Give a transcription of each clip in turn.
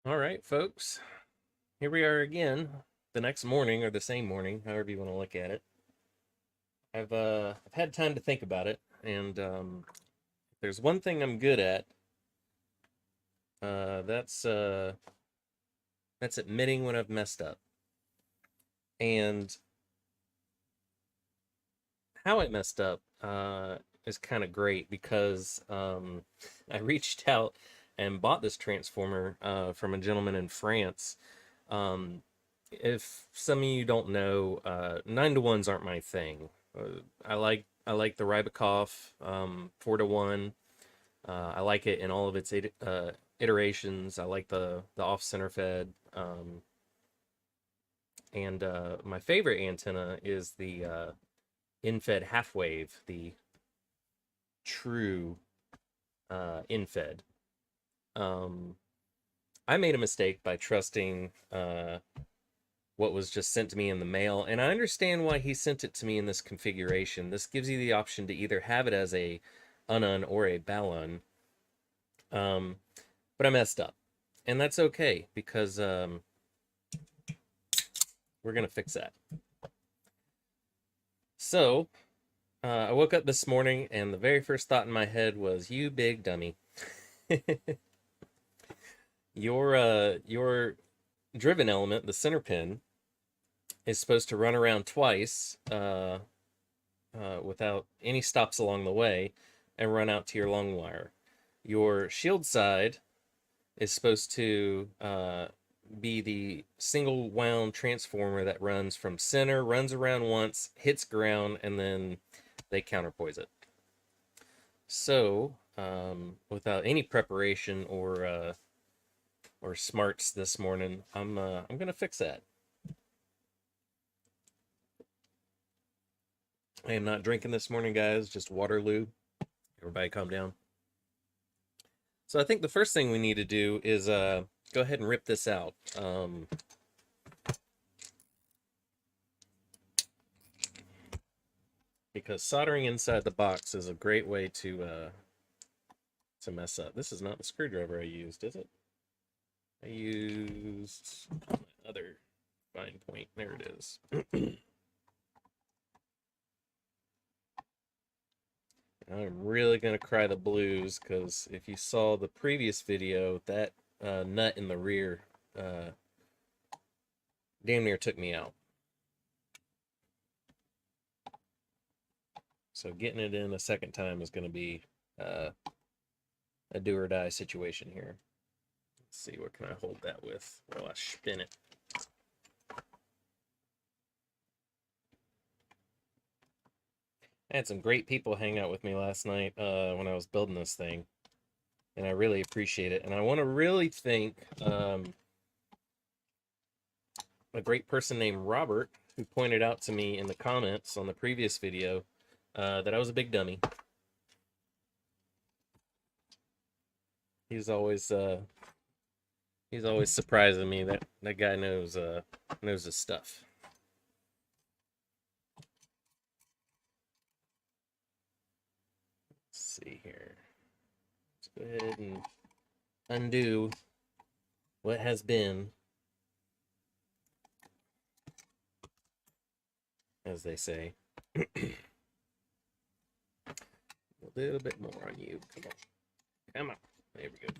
All right, folks. Here we are again, the next morning or the same morning, however you want to look at it. I've had time to think about it, and if there's one thing I'm good at. Uh, that's uh, that's admitting when I've messed up, and how I messed up is kind of great because I reached out and bought this transformer from a gentleman in France. Um, if some of you don't know, 9 to 1s aren't my thing. I like the Rybakov 4 to 1. I like it in all of its iterations. I like the off center fed. And my favorite antenna is the in-fed half wave, the true in-fed. Um, I made a mistake by trusting what was just sent to me in the mail, and I understand why he sent it to me in this configuration. This gives you the option to either have it as a UNUN or a Balun, um, but I messed up, and that's okay because we're gonna fix that. So I woke up this morning, and the very first thought in my head was, "You big dummy." Your driven element, the center pin, is supposed to run around twice without any stops along the way and run out to your long wire. Your shield side is supposed to be the single wound transformer that runs from center, runs around once, hits ground, and then they counterpoise it. So, without any preparation or smarts this morning, I'm gonna fix that. I am not drinking this morning, guys. Just Waterloo. Everybody, calm down. So I think the first thing we need to do is go ahead and rip this out. Because soldering inside the box is a great way to mess up. This is not the screwdriver I used, is it? I used other fine point. There it is. I'm really gonna cry the blues because if you saw the previous video, that nut in the rear damn near took me out. So getting it in a second time is going to be a do or die situation here. Let's see, what can I hold that with while I spin it? I had some great people hang out with me last night when I was building this thing, and I really appreciate it. And I want to really thank a great person named Robert, who pointed out to me in the comments on the previous video that I was a big dummy. He's always surprising me. That guy knows his stuff. Let's see here. Let's go ahead and undo what has been, as they say. A little bit more on you. Come on. Come on. There we go.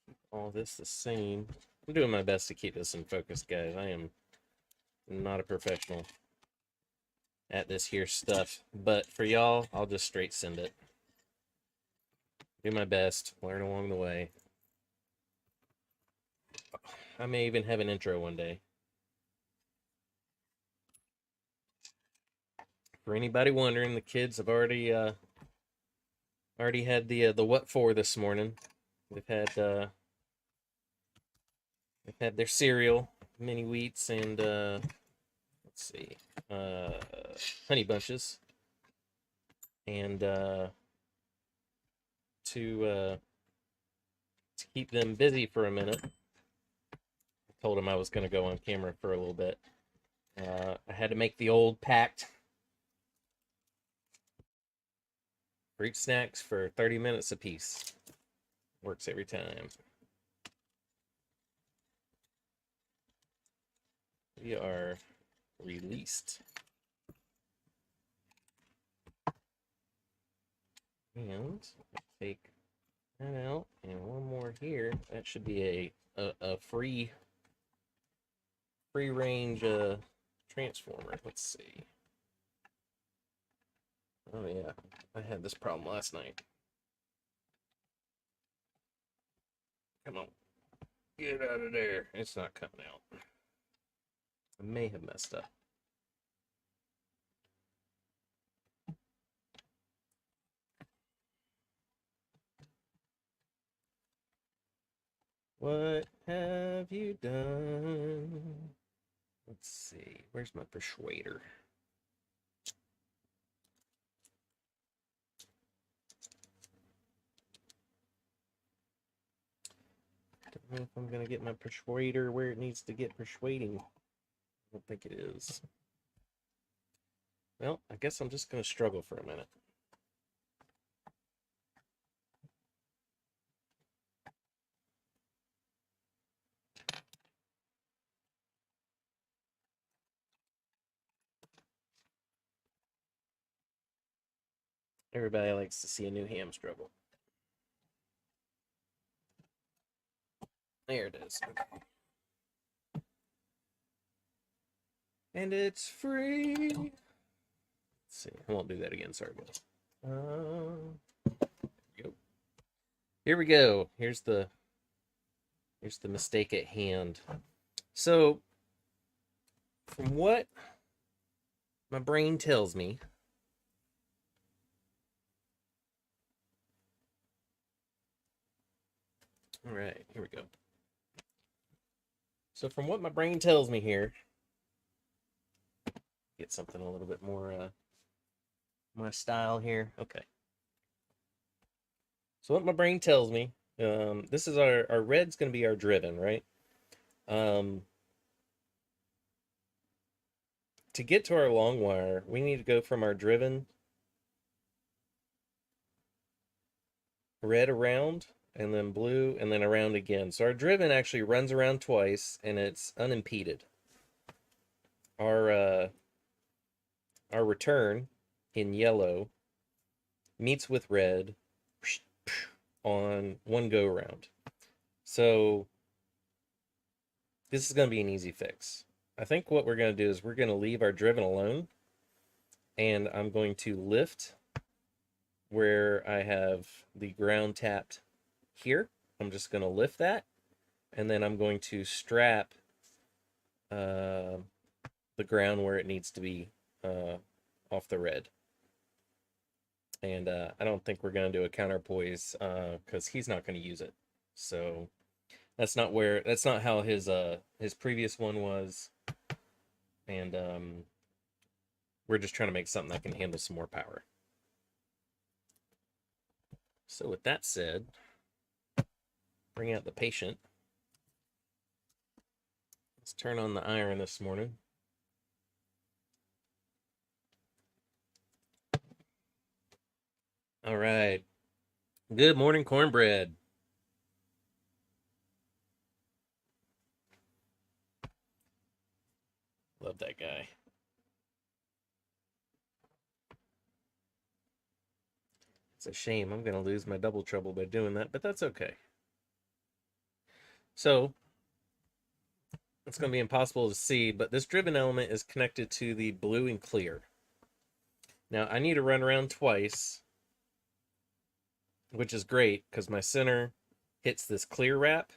Keep all this the same. I'm doing my best to keep this in focus, guys. I am not a professional at this here stuff, but for y'all, I'll just straight send it. Do my best. Learn along the way. I may even have an intro one day. For anybody wondering, the kids have already had the what for this morning. They've had their cereal, mini wheats, and let's see, honey bunches, and to keep them busy for a minute, I told them I was going to go on camera for a little bit. I had to make the old packed fruit snacks for 30 minutes apiece. Works every time. We are released. And take that out, and one more here. That should be a free range transformer. Let's see. Oh yeah, I had this problem last night. Come on, get out of there. It's not coming out. I may have messed up. What have you done? Let's see. Where's my persuader? Don't know if I'm gonna get my persuader where it needs to get persuading. I don't think it is. Well, I guess I'm just gonna struggle for a minute. Everybody likes to see a new ham struggle. There it is. Okay. And it's free. Let's see. I won't do that again. Sorry, guys. Here we go. Here's the mistake at hand. So, from what my brain tells me, all right, here we go. So from what my brain tells me here, get something a little bit more my style here. Okay. So what my brain tells me, this is our red's going to be our driven, right? To get to our long wire, we need to go from our driven red around, and then blue, and then around again. So our driven actually runs around twice, and it's unimpeded. Our return in yellow meets with red on one go around. So this is going to be an easy fix. I think what we're going to do is we're going to leave our driven alone, and I'm going to lift where I have the ground tapped here. I'm just going to lift that, and then I'm going to strap the ground where it needs to be off the red. And I don't think we're going to do a counterpoise because he's not going to use it. So that's not how his previous one was. And we're just trying to make something that can handle some more power. So with that said, bring out the patient. Let's turn on the iron this morning. All right. Good morning, cornbread. Love that guy. It's a shame I'm going to lose my double trouble by doing that, but that's okay. So it's going to be impossible to see, but this driven element is connected to the blue and clear. Now I need to run around twice, which is great because my center hits this clear wrap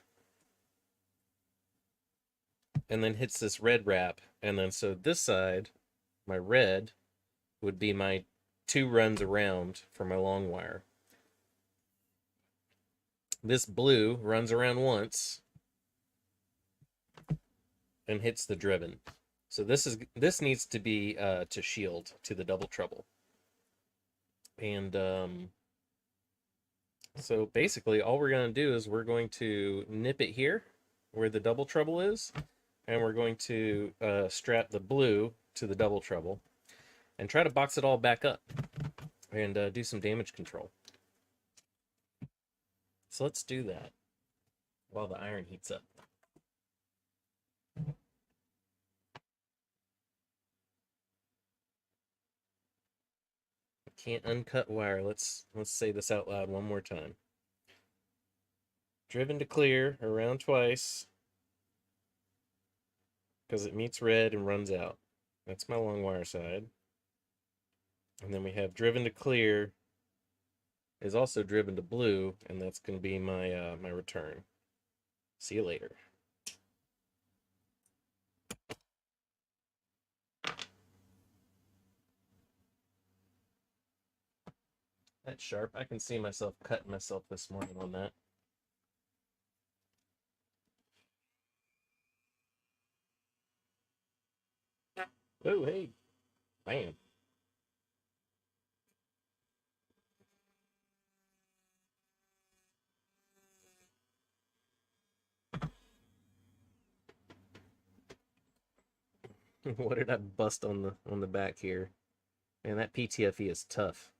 and then hits this red wrap. And then so this side, my red, would be my 2 runs around for my long wire. This blue runs around once and hits the driven. So this needs to be to shield to the double trouble. And so basically all we're going to do is we're going to nip it here where the double trouble is, and we're going to strap the blue to the double trouble and try to box it all back up and do some damage control. So let's do that while the iron heats up. Can't uncut wire. Let's say this out loud one more time. Driven to clear around twice because it meets red and runs out. That's my long wire side. And then we have driven to clear is also driven to blue, and that's going to be my my return. See you later. That's sharp. I can see myself cutting myself this morning on that. Oh, hey. Bam. What did I bust on the back here? Man, that PTFE is tough.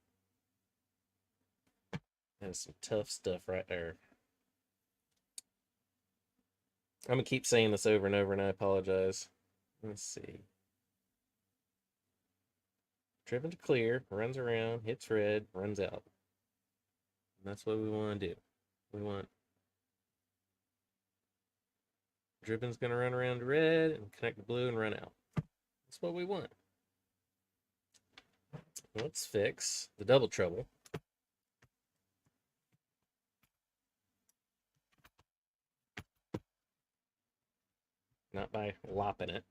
That's some tough stuff right there. I'm gonna keep saying this over and over, and I apologize. Let's see. Driven to clear, runs around, hits red, runs out. And that's what we want to do. We want driven's gonna run around to red and connect to blue and run out. That's what we want. Let's fix the double trouble. Not by lopping it.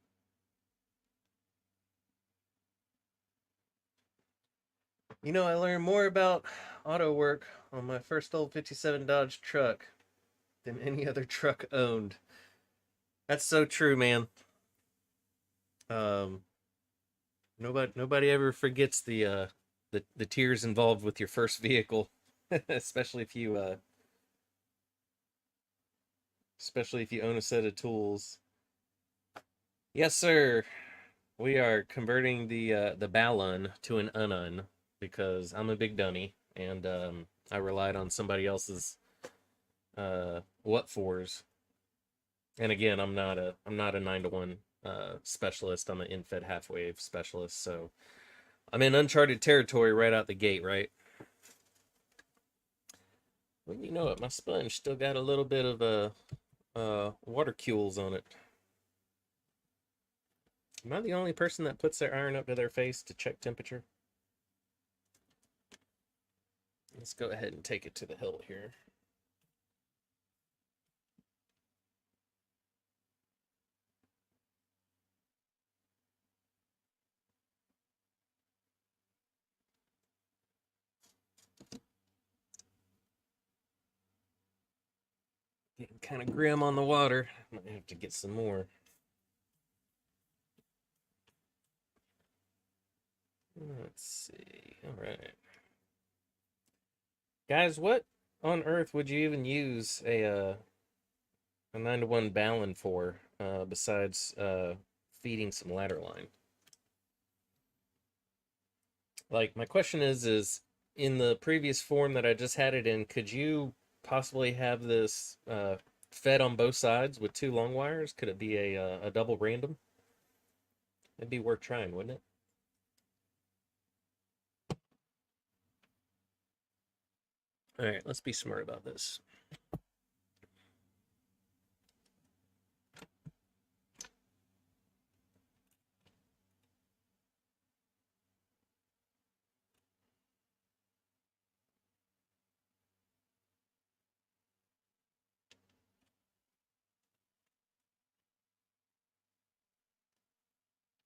You know, I learned more about auto work on my first old 57 Dodge truck than any other truck owned. That's so true, man. Nobody ever forgets the tears involved with your first vehicle, especially if you own a set of tools. Yes, sir. We are converting the Balun to an UNUN because I'm a big dummy and I relied on somebody else's what fors. And again, I'm not a 9-to-1 specialist. I'm an infed half wave specialist, so I'm in uncharted territory right out the gate, right? Well, you know it, my sponge still got a little bit of water cules on it. Am I the only person that puts their iron up to their face to check temperature? Let's go ahead and take it to the hill here. Getting kind of grim on the water. Might have to get some more. Let's see. All right. Guys, what on earth would you even use a 9-to-1 Balun for besides feeding some ladder line? Like, my question is in the previous form that I just had it in, could you possibly have this fed on both sides with 2 long wires? Could it be a double random? It'd be worth trying, wouldn't it? All right, let's be smart about this.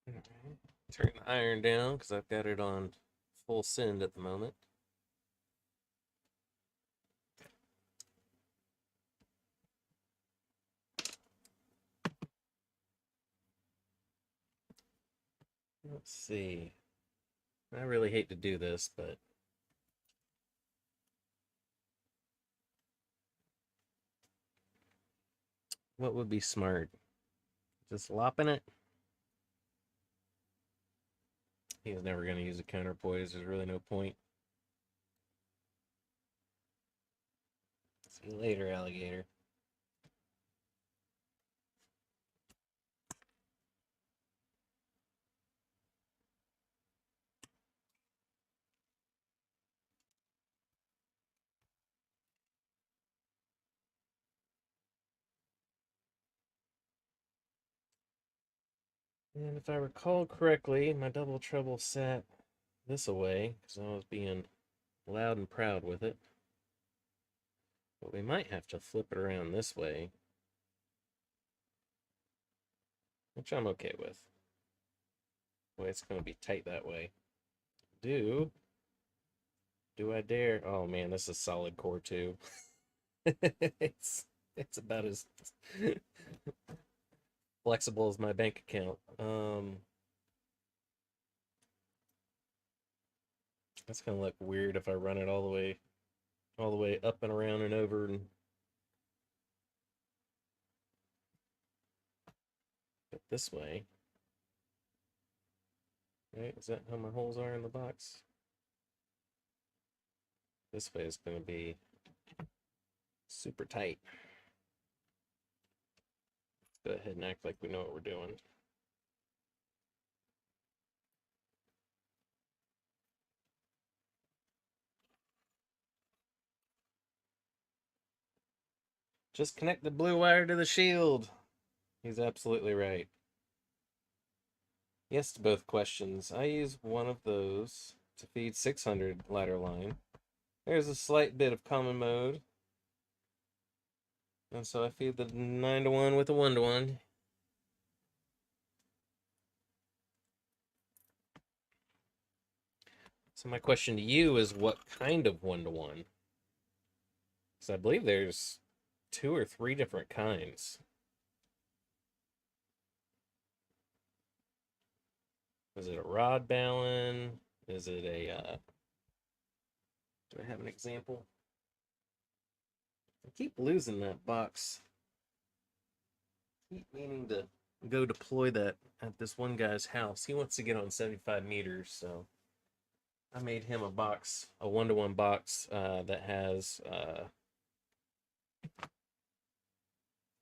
All right. Turn the iron down because I've got it on full send at the moment. Let's see. I really hate to do this, but what would be smart? Just lopping it? He's never going to use a counterpoise. There's really no point. See you later, alligator. And if I recall correctly, my double treble sat this away because I was being loud and proud with it. But we might have to flip it around this way, which I'm okay with. Boy, it's going to be tight that way. Do I dare? Oh man, this is solid core too. it's about as flexible as my bank account. That's gonna look weird if I run it all the way up and around and over and but this way. Right? Is that how my holes are in the box? This way is gonna be super tight. Let's go ahead and act like we know what we're doing. Just connect the blue wire to the shield. He's absolutely right. Yes to both questions. I use one of those to feed 600 ladder line. There's a slight bit of common mode. And so I feed the 9-to-1 with a 1-to-1. So my question to you is what kind of 1-to-1? Because I believe there's 2 or 3 different kinds. Is it a rod Balun? Is it a, do I have an example? I keep losing that box. I keep meaning to go deploy that at this one guy's house. He wants to get on 75 meters, so I made him a box, a 1-to-1 box that has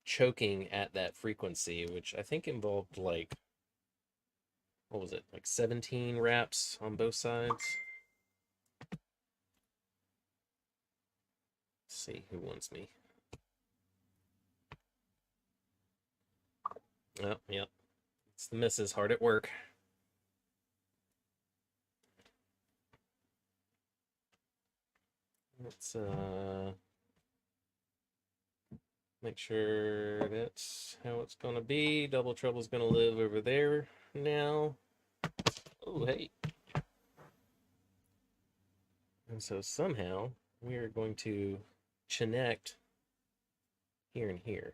choking at that frequency, which I think involved like, what was it, like 17 wraps on both sides. Let's see who wants me. Oh, yep. It's the missus hard at work. Let's make sure that's how it's gonna be. Double Trouble's gonna live over there now. Oh, hey. And so somehow we are going to connect here and here.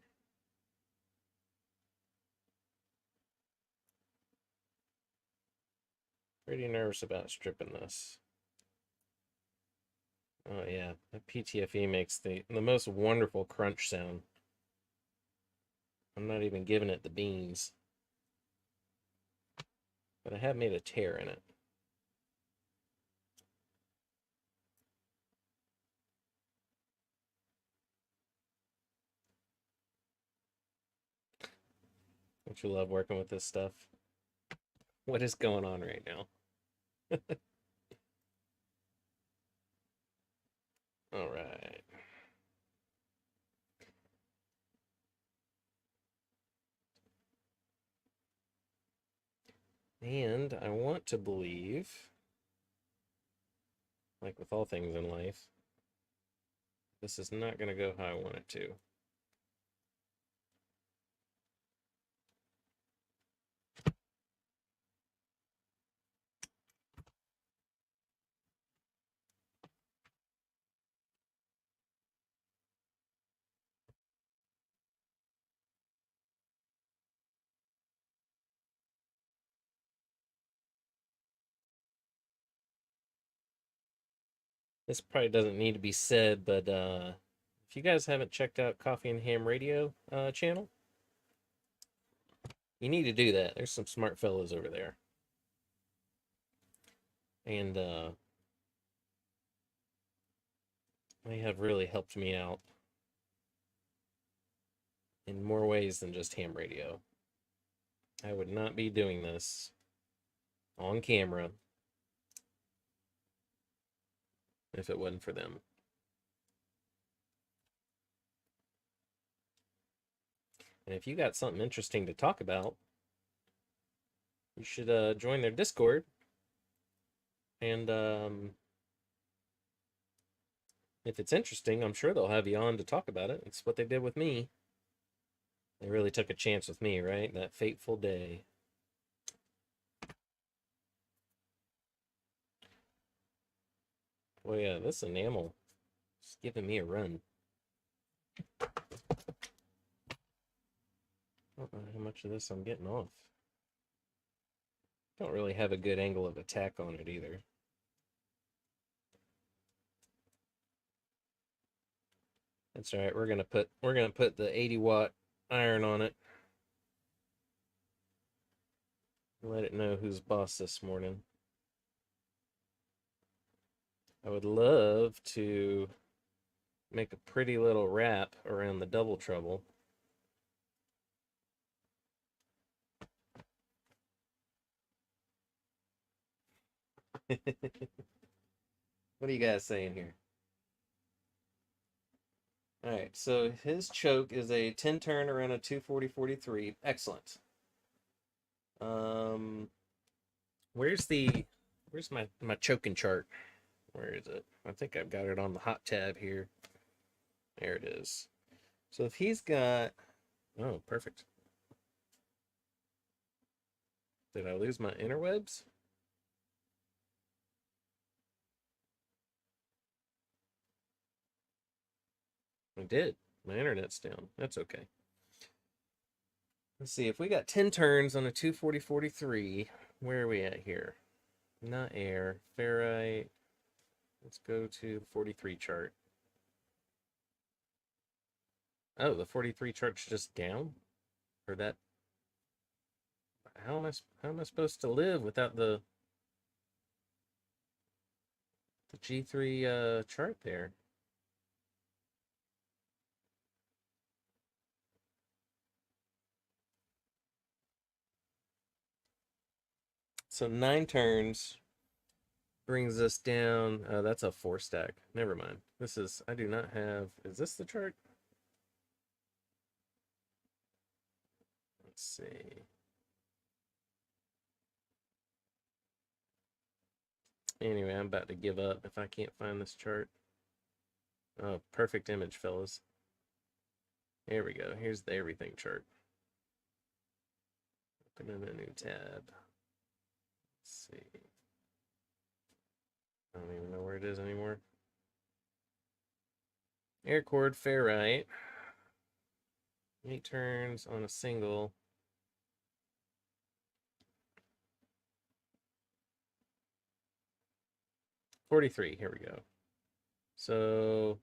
Pretty nervous about stripping this. Oh yeah, that PTFE makes the most wonderful crunch sound. I'm not even giving it the beans. But I have made a tear in it. Don't you love working with this stuff? What is going on right now? All right. And I want to believe, like with all things in life, this is not going to go how I want it to. This probably doesn't need to be said, but if you guys haven't checked out Coffee and Ham Radio channel, you need to do that. There's some smart fellows over there. And they have really helped me out in more ways than just ham radio. I would not be doing this on camera if it wasn't for them. And if you got something interesting to talk about, you should join their Discord. And if it's interesting, I'm sure they'll have you on to talk about it. It's what they did with me. They really took a chance with me, right? That fateful day. Well, yeah, this enamel is giving me a run. I don't know how much of this I'm getting off. Don't really have a good angle of attack on it either. That's all right. We're gonna put the 80-watt iron on it. Let it know who's boss this morning. I would love to make a pretty little wrap around the double trouble. What are you guys saying here? All right, so his choke is a 10 turn around a 240-43. Excellent. Where's my choking chart? Where is it? I think I've got it on the hot tab here. There it is. So if he's got, oh, perfect. Did I lose my interwebs? I did. My internet's down. That's okay. Let's see. If we got 10 turns on a 240-43, where are we at here? Not air. Ferrite. Let's go to the 43 chart. Oh, the 43 chart's just down? Or that... How am I supposed to live without the G3 chart there? So 9 turns brings us down. That's a 4 stack. Never mind. This is, I do not have, is this the chart? Let's see. Anyway, I'm about to give up if I can't find this chart. Oh, perfect image, fellas. There we go. Here's the everything chart. Open in a new tab. Let's see. I don't even know where it is anymore. Air cord ferrite. 8 turns on a single. $43. Here we go. So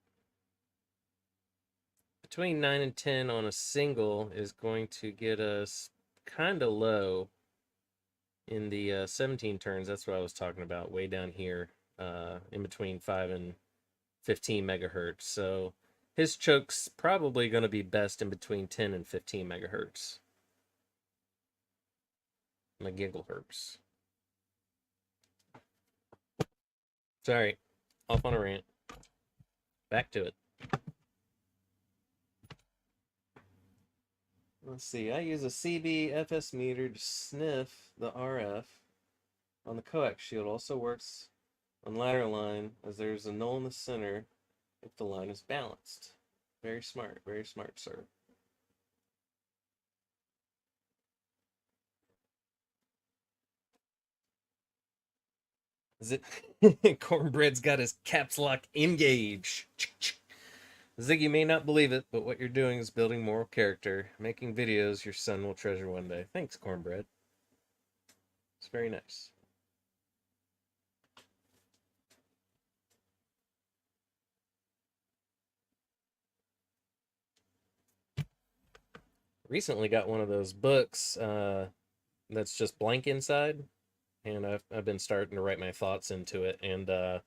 between 9 and 10 on a single is going to get us kind of low in the 17 turns. That's what I was talking about, way down here, in between 5 and 15 megahertz. So his choke's probably going to be best in between 10 and 15 megahertz. Gigahertz. Sorry, off on a rant. Back to it. Let's see, I use a CB FS meter to sniff the RF on the coax shield. Also works on ladder line as there's a null in the center if the line is balanced. Very smart, sir. Is it? Cornbread's got his caps lock engage. Ziggy may not believe it, but what you're doing is building moral character, making videos your son will treasure one day. Thanks, Cornbread. It's very nice. Recently got one of those books that's just blank inside, and I've been starting to write my thoughts into it. And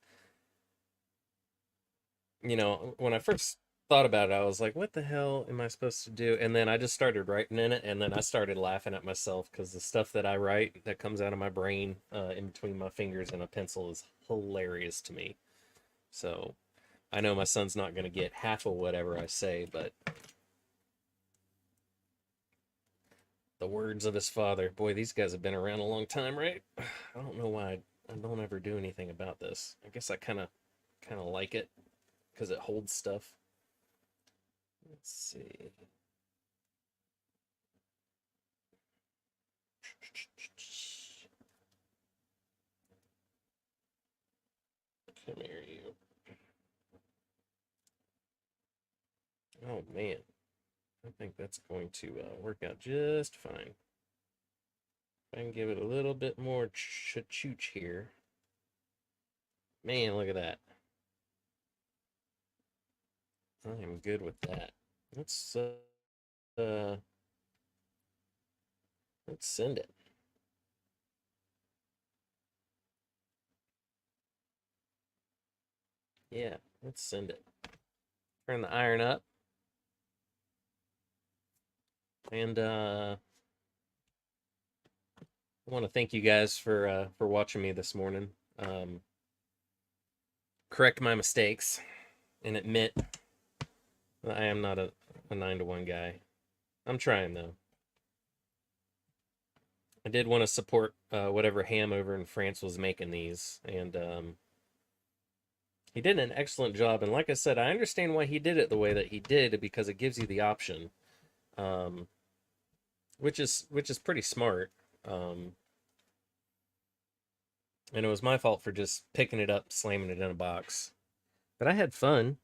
you know, when I first thought about it. I was like, what the hell am I supposed to do? And then I just started writing in it, and then I started laughing at myself because the stuff that I write that comes out of my brain in between my fingers and a pencil is hilarious to me. So I know my son's not going to get half of whatever I say, but the words of his father. Boy, these guys have been around a long time, right? I don't know why I don't ever do anything about this. I guess I kind of like it because it holds stuff. Let's see. Come here, you. Oh man, I think that's going to work out just fine. If I can give it a little bit more chooch here. Man, look at that. I am good with that. Let's uh let's send it. Yeah, let's send it. Turn the iron up. And I want to thank you guys for watching me this morning. Correct my mistakes and admit that I am not a 9-to-1 guy. I'm trying though. I did want to support whatever ham over in France was making these, and he did an excellent job. And like I said, I understand why he did it the way that he did because it gives you the option, um, which is pretty smart. Um, and it was my fault for just picking it up, slamming it in a box. But I had fun,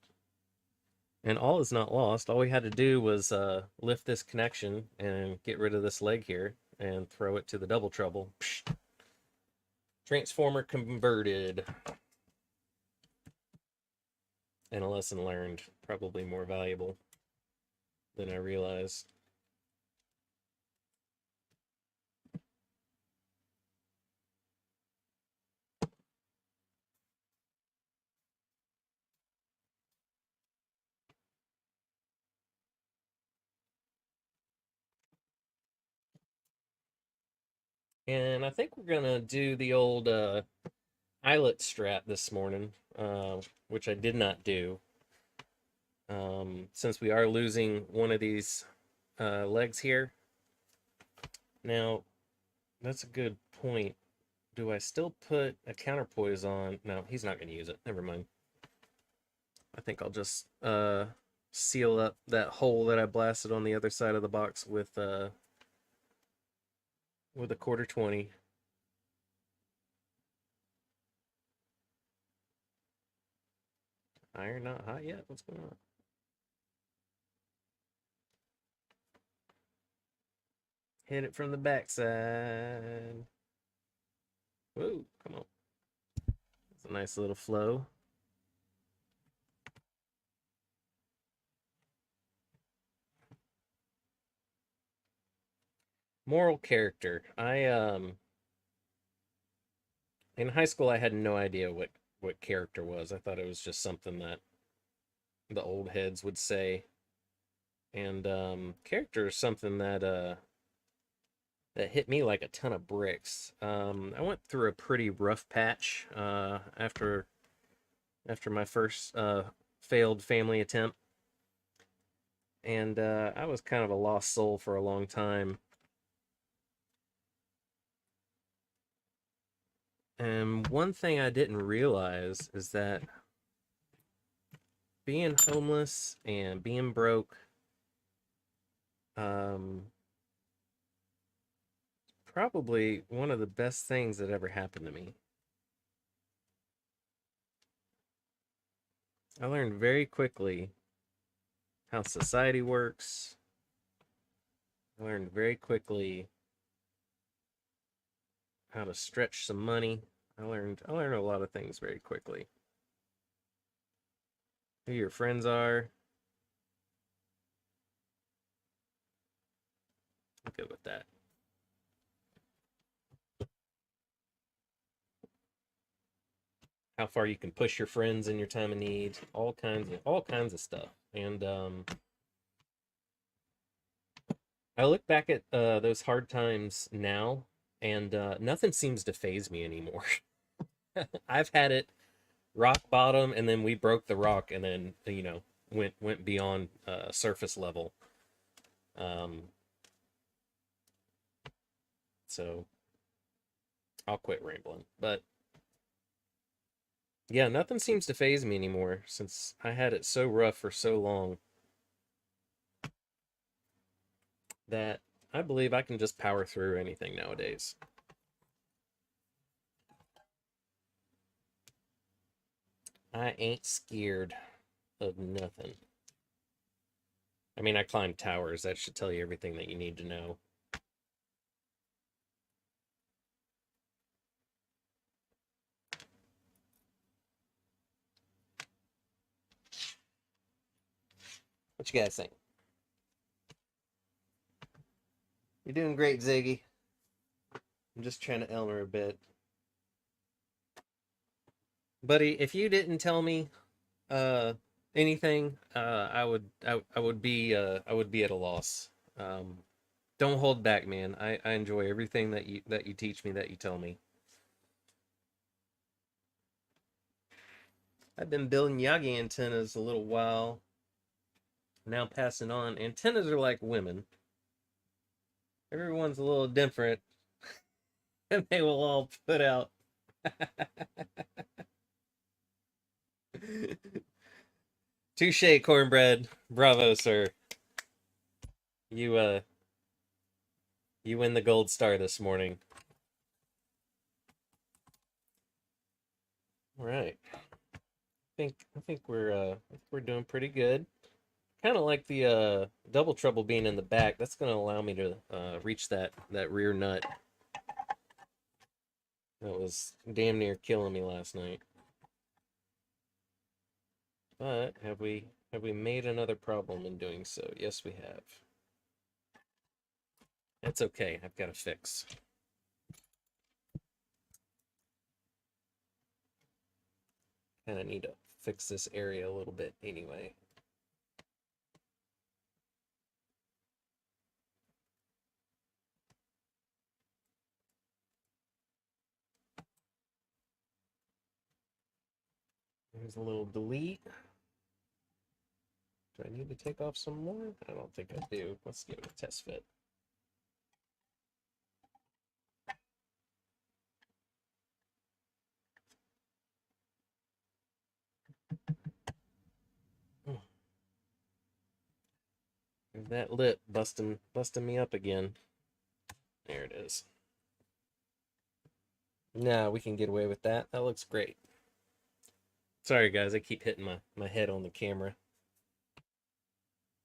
and all is not lost. All we had to do was lift this connection and get rid of this leg here and throw it to the double trouble. Psh, transformer converted. And a lesson learned, probably more valuable than I realized. And I think we're gonna do the old eyelet strat this morning, which I did not do. Since we are losing one of these legs here. Now, that's a good point. Do I still put a counterpoise on? No, he's not going to use it. Never mind. I think I'll just seal up that hole that I blasted on the other side of the box with a quarter 20. Iron not hot yet? What's going on? Hit it from the backside. Whoa, come on. It's a nice little flow. Moral character. I in high school I had no idea what character was. I thought it was just something that the old heads would say. And character is something that hit me like a ton of bricks. I went through a pretty rough patch after my first failed family attempt, and I was kind of a lost soul for a long time. And one thing I didn't realize is that being homeless and being broke, um, probably one of the best things that ever happened to me. I learned very quickly how society works. I learned very quickly how to stretch some money. I learned a lot of things very quickly. Who your friends are. I'm good with that. How far you can push your friends in your time of need. All kinds of stuff. And I look back at those hard times now, and nothing seems to phase me anymore. I've had it rock bottom, and then we broke the rock, and then went beyond surface level. Um, so I'll quit rambling. But yeah, nothing seems to phase me anymore since I had it so rough for so long that I believe I can just power through anything nowadays. I ain't scared of nothing. I mean, I climbed towers. That should tell you everything that you need to know. What you guys think? You're doing great, Ziggy. I'm just trying to Elmer a bit. Buddy, if you didn't tell me uh anything, I would be at a loss. Um don't hold back, man. I enjoy everything that you teach me, that you tell me. I've been building Yagi antennas a little while. Now passing on. Antennas are like women. Everyone's a little different, and they will all put out. Touche, cornbread. Bravo, sir. You you win the gold star this morning. All right. I think we're doing pretty good. Kind of like the double trouble being in the back. That's going to allow me to reach that rear nut. That was damn near killing me last night. But have we made another problem in doing so? Yes, we have. That's okay. I've got a fix. Kind of need to fix this area a little bit anyway. There's a little delete. Do I need to take off some more? I don't think I do. Let's give it a test fit. There's that lip busting me up again. There it is. Nah, we can get away with that. That looks great. Sorry guys, I keep hitting my head on the camera.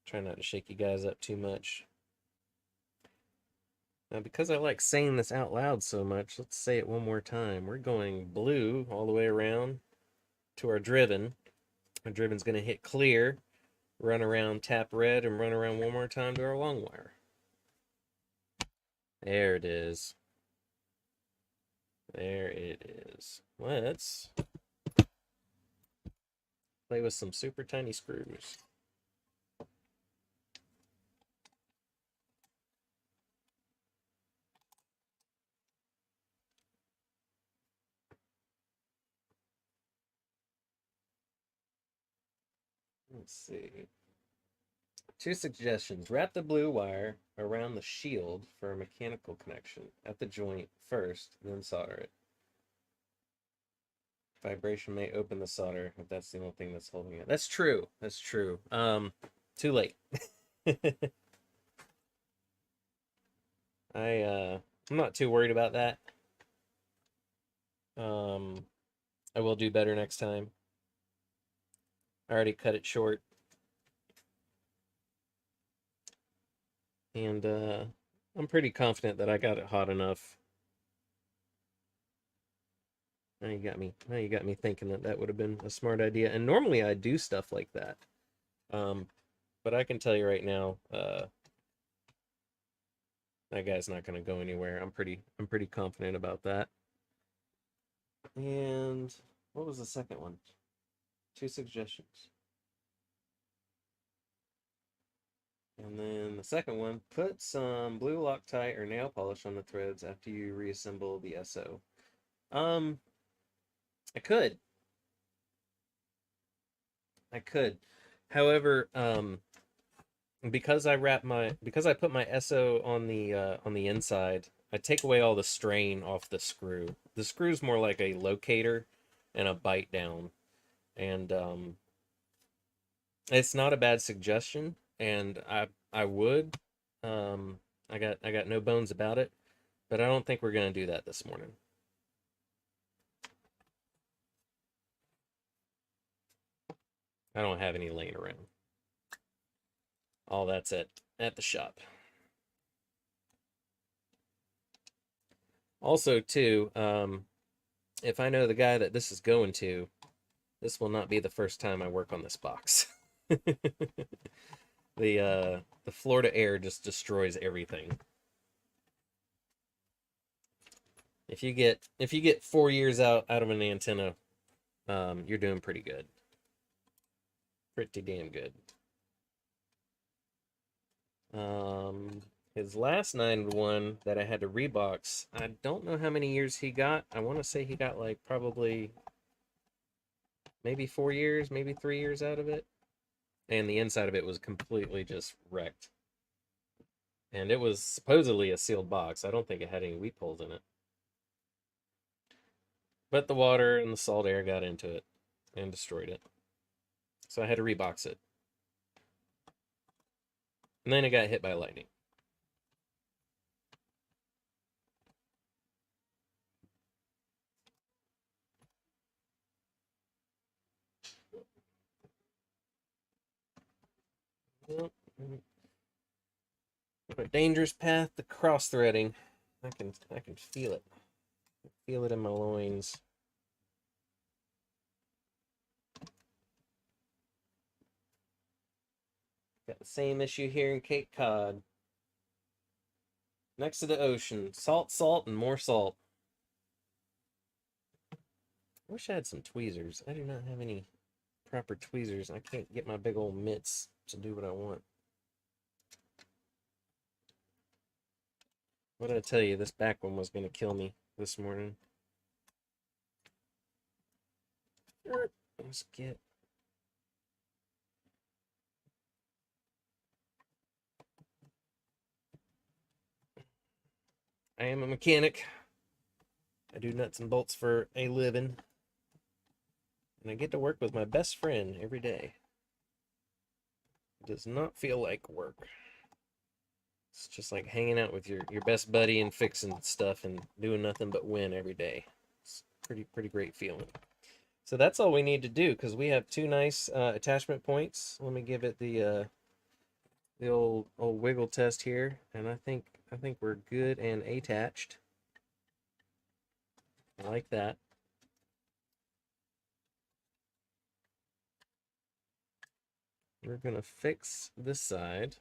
Try not to shake you guys up too much. Now, because I like saying this out loud so much, let's say it one more time. We're going blue all the way around to our driven. Our driven's going to hit clear, run around, tap red, and run around one more time to our long wire. There it is. There it is. Let's play with some super tiny screws. Let's see. 2 suggestions. Wrap the blue wire around the shield for a mechanical connection at the joint first, then solder it. Vibration may open the solder if that's the only thing that's holding it. That's true. That's true. Too late. I'm not too worried about that. I will do better next time. I already cut it short. And I'm pretty confident that I got it hot enough. Now you got me thinking that would have been a smart idea. And normally I do stuff like that. But I can tell you right now, that guy's not going to go anywhere. I'm pretty confident about that. And what was the second one? 2 suggestions. And the second one, put some blue Loctite or nail polish on the threads after you reassemble the SO. I could. However, because I put my SO on the inside, I take away all the strain off the screw. The screw's more like a locator and a bite down. And it's not a bad suggestion, and I would. I got no bones about it, but I don't think we're gonna do that this morning. I don't have any laying around. All that's at the shop. Also, too, if I know the guy that this is going to, this will not be the first time I work on this box. The Florida air just destroys everything. If you get 4 years out of an antenna, you're doing pretty good. Pretty damn good. His last 9-1 that I had to rebox, I don't know how many years he got. I want to say he got like probably maybe 4 years, maybe 3 years out of it. And the inside of it was completely just wrecked. And it was supposedly a sealed box. I don't think it had any weep holes in it. But the water and the salt air got into it and destroyed it. So I had to rebox it. And then it got hit by lightning. Well, a dangerous path to cross-threading. I can feel it. I feel it in my loins. Got the same issue here in Cape Cod. Next to the ocean. Salt, salt, and more salt. I wish I had some tweezers. I do not have any proper tweezers. I can't get my big old mitts to do what I want. What did I tell you? This back one was going to kill me this morning. Let's get... I am a mechanic. I do nuts and bolts for a living. And I get to work with my best friend every day. It does not feel like work. It's just like hanging out with your best buddy and fixing stuff and doing nothing but win every day. It's pretty great feeling. So that's all we need to do, because we have 2 nice attachment points. Let me give it the old wiggle test here, and I think we're good and attached. I like that. We're gonna fix this side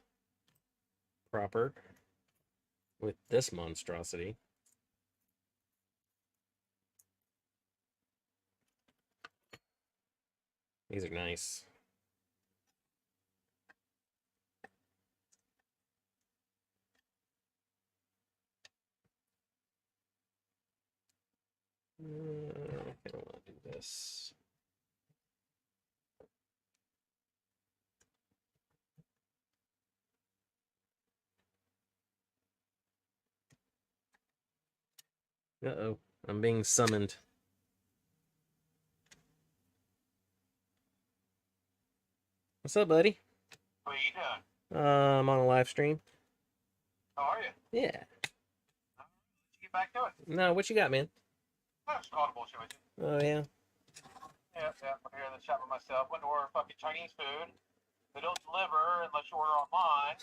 proper with this monstrosity. These are nice. I don't want to do this. Uh-oh, I'm being summoned. What's up, buddy? What are you doing? I'm on a live stream. How are you? Yeah. Did you get back to it? No, what you got, man? I was calling bullshit with you. Oh, yeah? Yeah, I'm here in the shop with myself. Went to order fucking Chinese food. They don't deliver unless you order online.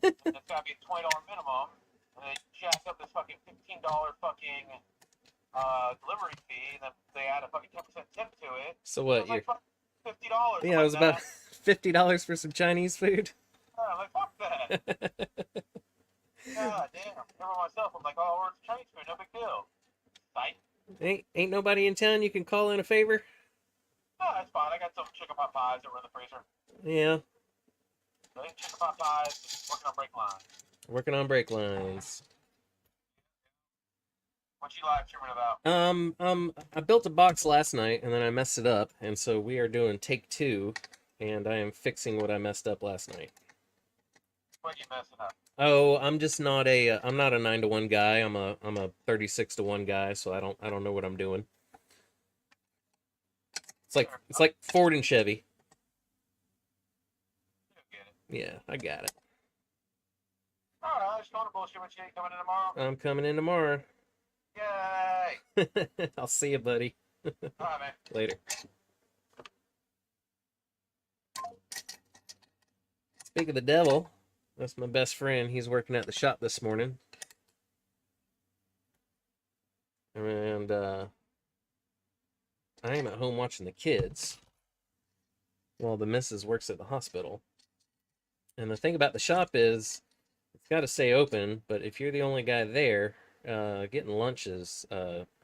And it's got to be a $20 minimum. And they jack up this fucking $15 fucking delivery fee. And then they add a fucking 10% tip to it. So what? It was like $50. Yeah, it was about $50 for some Chinese food. I'm like, fuck that. God damn. I remember myself, I'm like, oh, I'll order Chinese food, no big deal. Psych. Ain't nobody in town you can call in a favor? Oh, that's fine. I got some chicken pot pies that were in the freezer. Yeah. Eating chicken pot pies, just working on brake lines. Working on brake lines. What you live streaming about? I built a box last night and then I messed it up, and so we are doing take 2, and I am fixing what I messed up last night. What you messing up? Oh, I'm just not I'm not a 9-to-1 guy. I'm a 36-to-1 guy, so I don't know what I'm doing. It's like Ford and Chevy. You get it. Yeah, I got it. Alright, just going to bullshit with you. Coming in tomorrow? I'm coming in tomorrow. Yay! I'll see you, buddy. Alright, man. Later. Speak of the devil, that's my best friend. He's working at the shop this morning. And I am at home watching the kids while the missus works at the hospital. And the thing about the shop is it's got to stay open, but if you're the only guy there, getting lunch is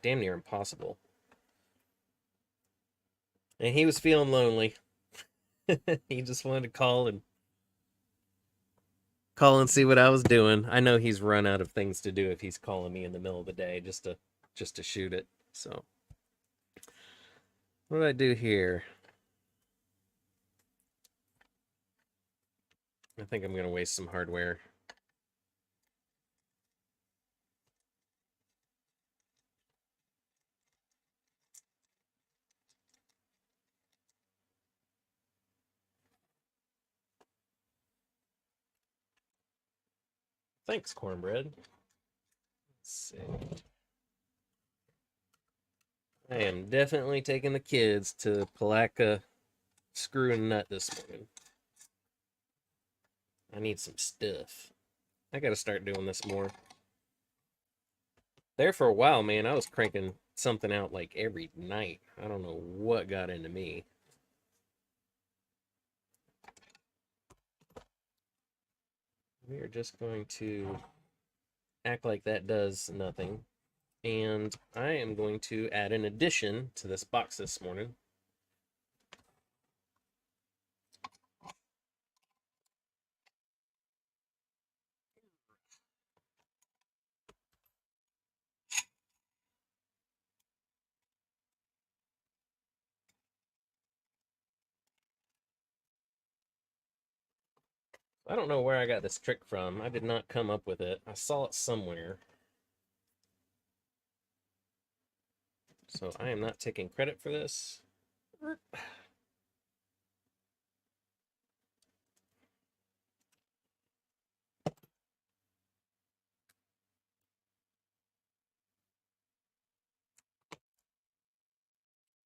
damn near impossible. And he was feeling lonely. He just wanted to call and see what I was doing. I know he's run out of things to do if he's calling me in the middle of the day just to shoot it. So what do I do here? I think I'm gonna waste some hardware. Thanks, cornbread. Let's see. I am definitely taking the kids to Palatka Screw and Nut this morning. I need some stuff. I gotta start doing this more. There for a while, man, I was cranking something out like every night. I don't know what got into me. We are just going to act like that does nothing. And I am going to add an addition to this box this morning. I don't know where I got this trick from. I did not come up with it. I saw it somewhere. So I am not taking credit for this.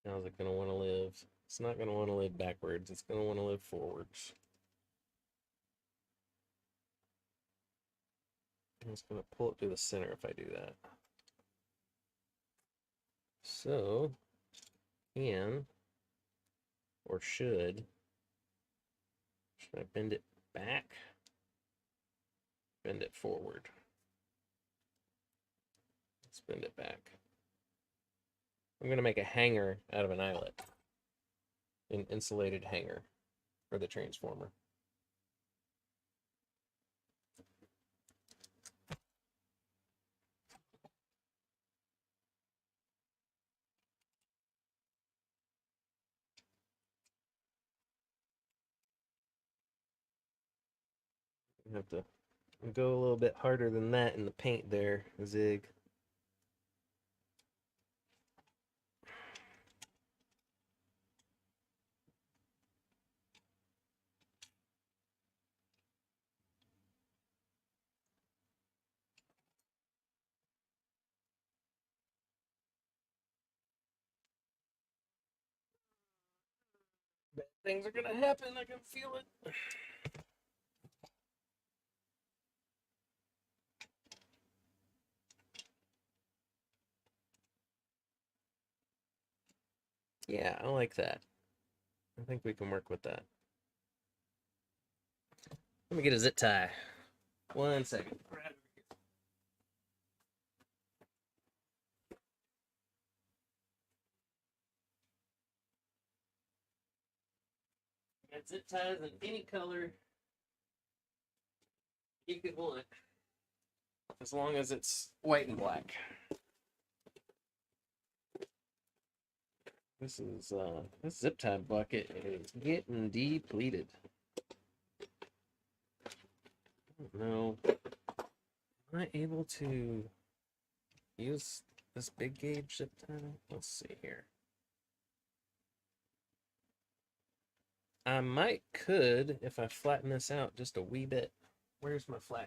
How's it going to want to live? It's not going to want to live backwards. It's going to want to live forwards. I'm just going to pull it through the center if I do that. So, can, or should I bend it back? Bend it forward. Let's bend it back. I'm going to make a hanger out of an eyelet. An insulated hanger for the transformer. You have to go a little bit harder than that in the paint there, Zig. Bad things are gonna happen, I can feel it. Yeah, I like that. I think we can work with that. Let me get a zip tie. 1 second. Got zip ties in any color You could want it. As long as it's white and black. This zip tie bucket is getting depleted. I don't know. Am I able to use this big gauge zip tie? Let's see here. I could if I flatten this out just a wee bit. Where's my flattener?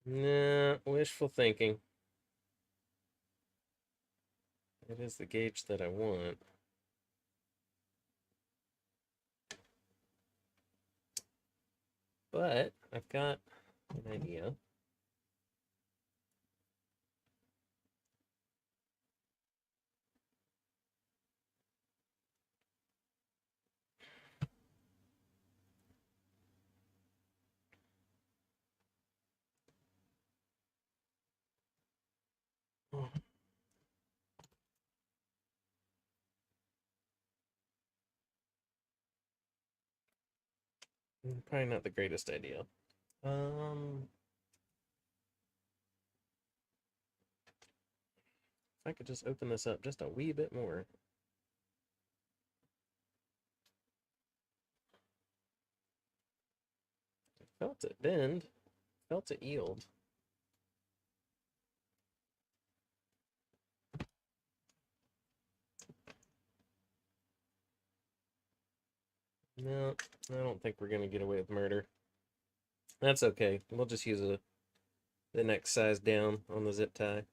Nah, wishful thinking. It is the gauge that I want. But I've got an idea. Probably not the greatest idea. If I could just open this up just a wee bit more. Felt it bend, felt it yield. No, I don't think we're gonna get away with murder. That's okay. We'll just use the next size down on the zip tie.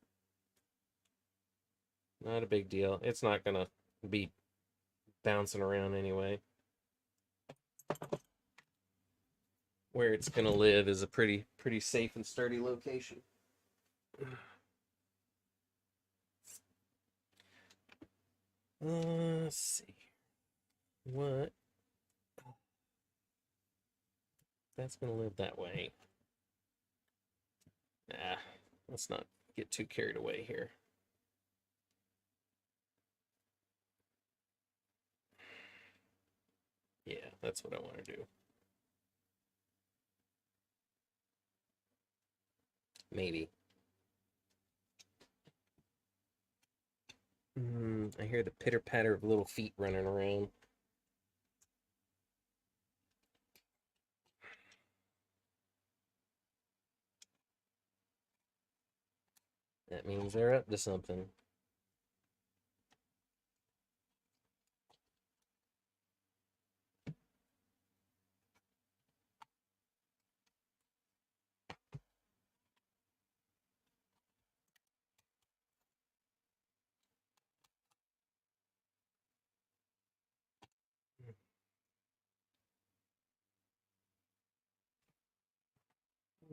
Not a big deal. It's not gonna be bouncing around anyway. Where it's gonna live is a pretty safe and sturdy location. Let's see. What? That's gonna live that way. Nah, let's not get too carried away here. Yeah, that's what I want to do. Maybe. I hear the pitter patter of little feet running around. That means they're up to something.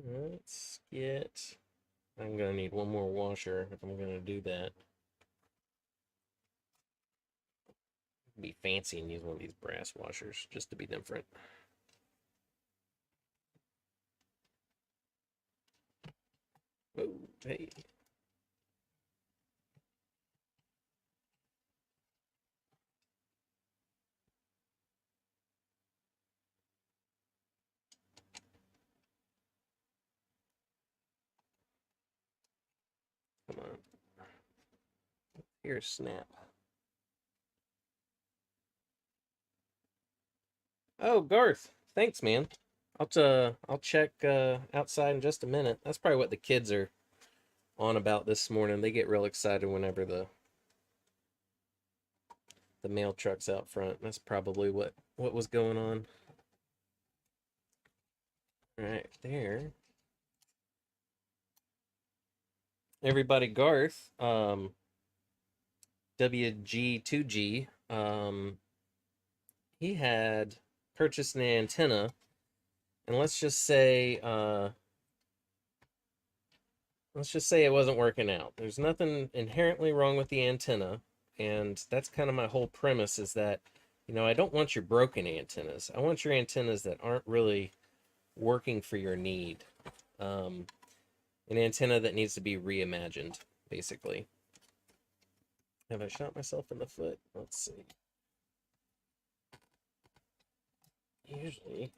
Let's get... I'm gonna need one more washer if I'm gonna do that. It'd be fancy and use one of these brass washers just to be different. Oh, hey. Come on. Here's snap. Oh, Garth. Thanks, man. I'll check outside in just a minute. That's probably what the kids are on about this morning. They get real excited whenever the mail truck's out front. That's probably what was going on. Right there. Everybody, Garth, WG2G, he had purchased an antenna, and let's just say it wasn't working out. There's nothing inherently wrong with the antenna, and that's kind of my whole premise, is that You know, I don't want your broken antennas. I want your antennas that aren't really working for your need. An antenna that needs to be reimagined, basically. Have I shot myself in the foot? Let's see. Usually.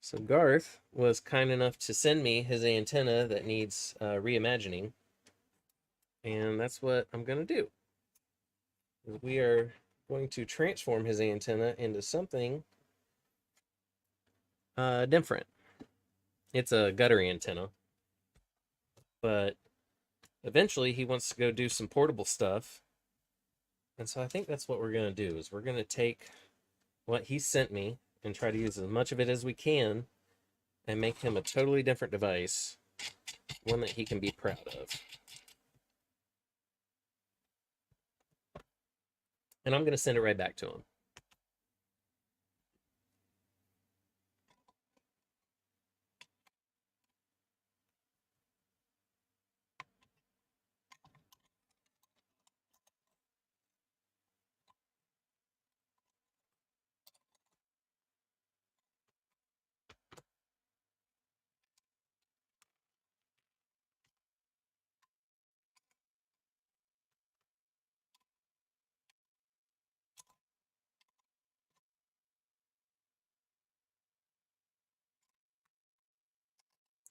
So Garth was kind enough to send me his antenna that needs reimagining. And that's what I'm going to do. We are going to transform his antenna into something different. It's a gutter antenna. But eventually he wants to go do some portable stuff. And so I think that's what we're going to do is we're going to take what he sent me and try to use as much of it as we can and make him a totally different device, one that he can be proud of. And I'm going to send it right back to him.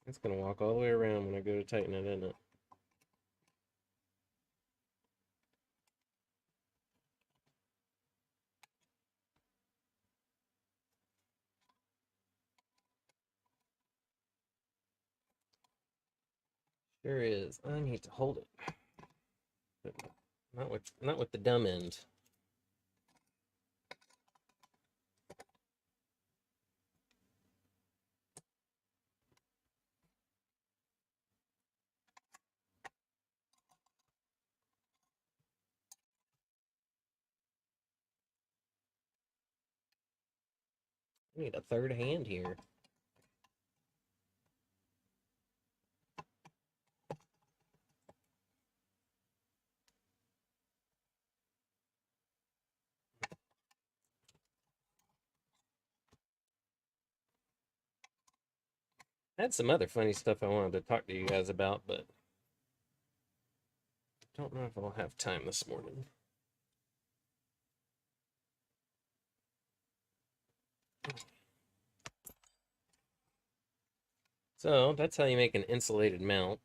It's going to walk all the way around when I go to tighten it, isn't it? Sure is. I need to hold it. But not with the dumb end. I need a third hand here. I had some other funny stuff I wanted to talk to you guys about, but I don't know if I'll have time this morning. So that's how you make an insulated mount.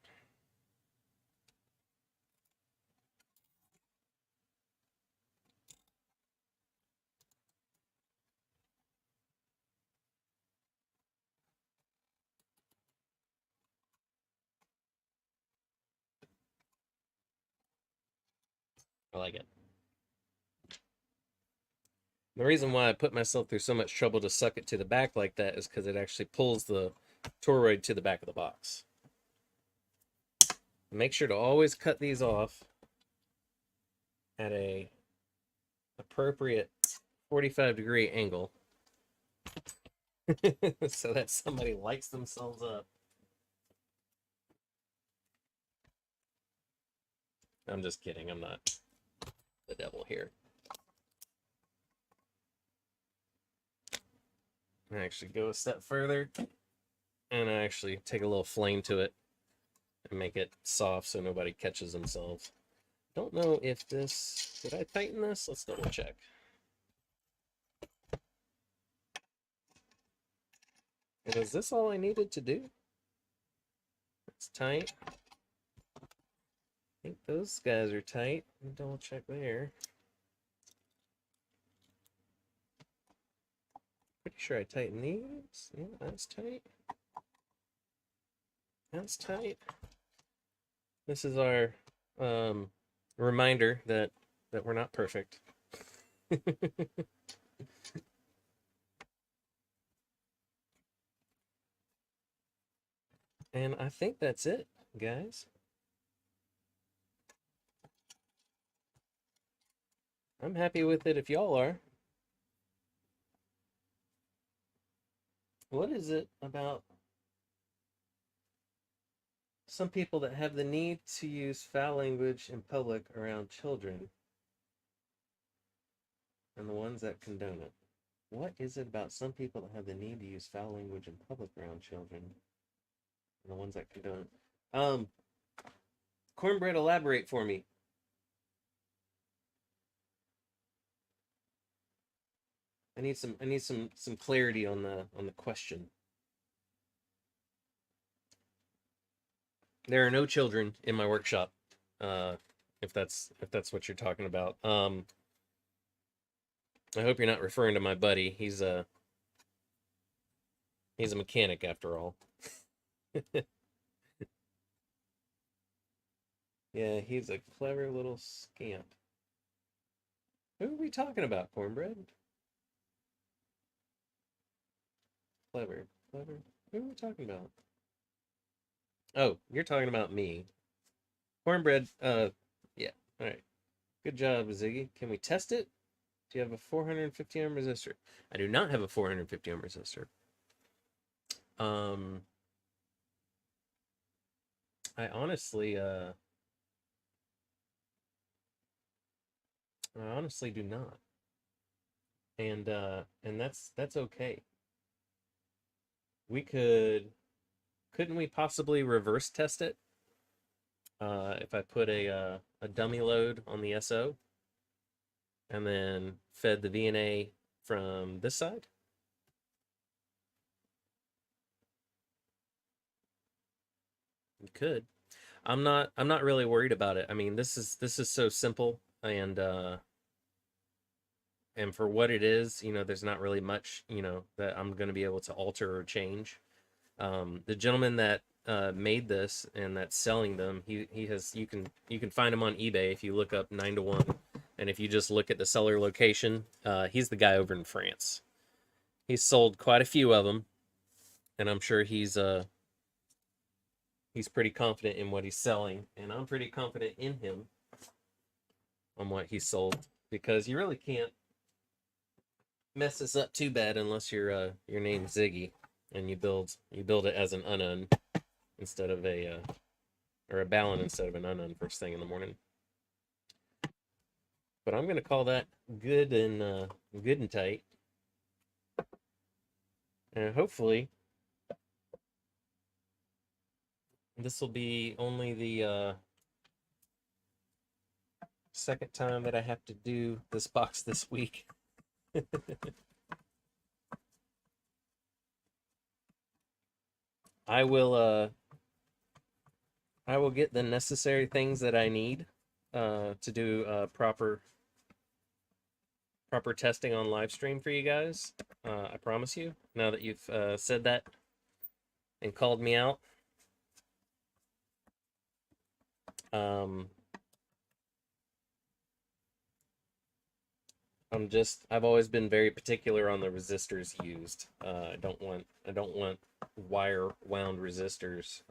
I like it. The reason why I put myself through so much trouble to suck it to the back like that is because it actually pulls the toroid to the back of the box. Make sure to always cut these off at a appropriate 45-degree angle so that somebody lights themselves up. I'm just kidding. I'm not the devil here. I actually go a step further and I actually take a little flame to it and make it soft so nobody catches themselves. Don't know if this... Did I tighten this? Let's double check. And is this all I needed to do? It's tight. I think those guys are tight. Double check there. Pretty sure I tightened these. Yeah, that's tight. That's tight. This is our reminder that we're not perfect. And I think that's it, guys. I'm happy with it if y'all are. What is it about some people that have the need to use foul language in public around children and the ones that condone it. What is it about some people that have the need to use foul language in public around children and the ones that condone it? Cornbread, elaborate for me. I need some clarity on the question. There are no children in my workshop, if that's what you're talking about. I hope you're not referring to my buddy. He's a mechanic after all. Yeah, he's a clever little scamp. Who are we talking about, Cornbread? Clever. Who are we talking about? Oh, you're talking about me. Cornbread, yeah, all right. Good job, Ziggy. Can we test it? Do you have a 450 ohm resistor? I do not have a 450 ohm resistor. I honestly do not. And that's okay. Couldn't we possibly reverse test it? If I put a dummy load on the SO and then fed the VNA from this side? You could. I'm not really worried about it. I mean, this is so simple, and for what it is, there's not really much, that I'm going to be able to alter or change. The gentleman that made this and that's selling them, he has, you can find him on eBay if you look up 9-to-1, and if you just look at the seller location, he's the guy over in France. He's sold quite a few of them, and I'm sure he's pretty confident in what he's selling, and I'm pretty confident in him on what he sold, because you really can't mess this up too bad unless your name's Ziggy and you build it as an UNUN instead of a Balun instead of an UNUN first thing in the morning. But I'm gonna call that good and tight, and hopefully this will be only the second time that I have to do this box this week. I will get the necessary things that I need to do proper testing on live stream for you guys. I promise you. Now that you've said that and called me out. I've always been very particular on the resistors used. I don't want wire wound resistors.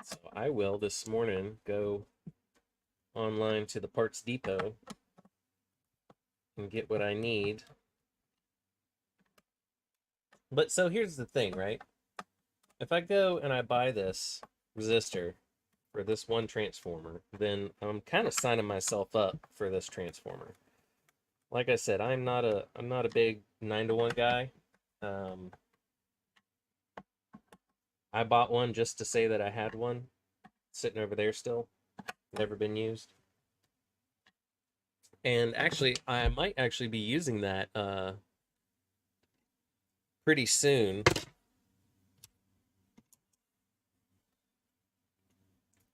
So I will this morning go online to the Parts Depot and get what I need. But so here's the thing, right? If I go and I buy this resistor for this one transformer, then I'm kind of signing myself up for this transformer. Like I said, I'm not a big 9-to-1 guy. I bought one just to say that I had one sitting over there still, never been used. And actually, I might actually be using that pretty soon.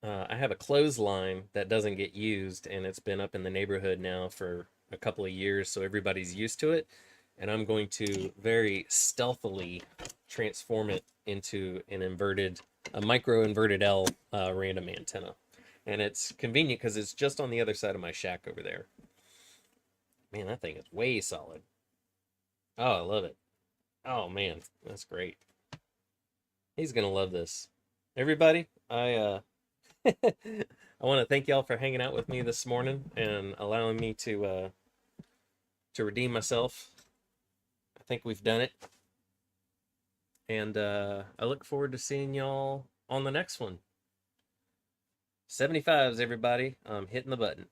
I have a clothesline that doesn't get used, and it's been up in the neighborhood now for a couple of years, so everybody's used to it. And I'm going to very stealthily transform it into a micro inverted L random antenna. And it's convenient because it's just on the other side of my shack over there. Man, that thing is way solid. Oh, I love it. Oh man, that's great. He's gonna love this. Everybody, I want to thank y'all for hanging out with me this morning and allowing me to redeem myself. I think we've done it. And I look forward to seeing y'all on the next one. 75s, everybody. I'm hitting the button.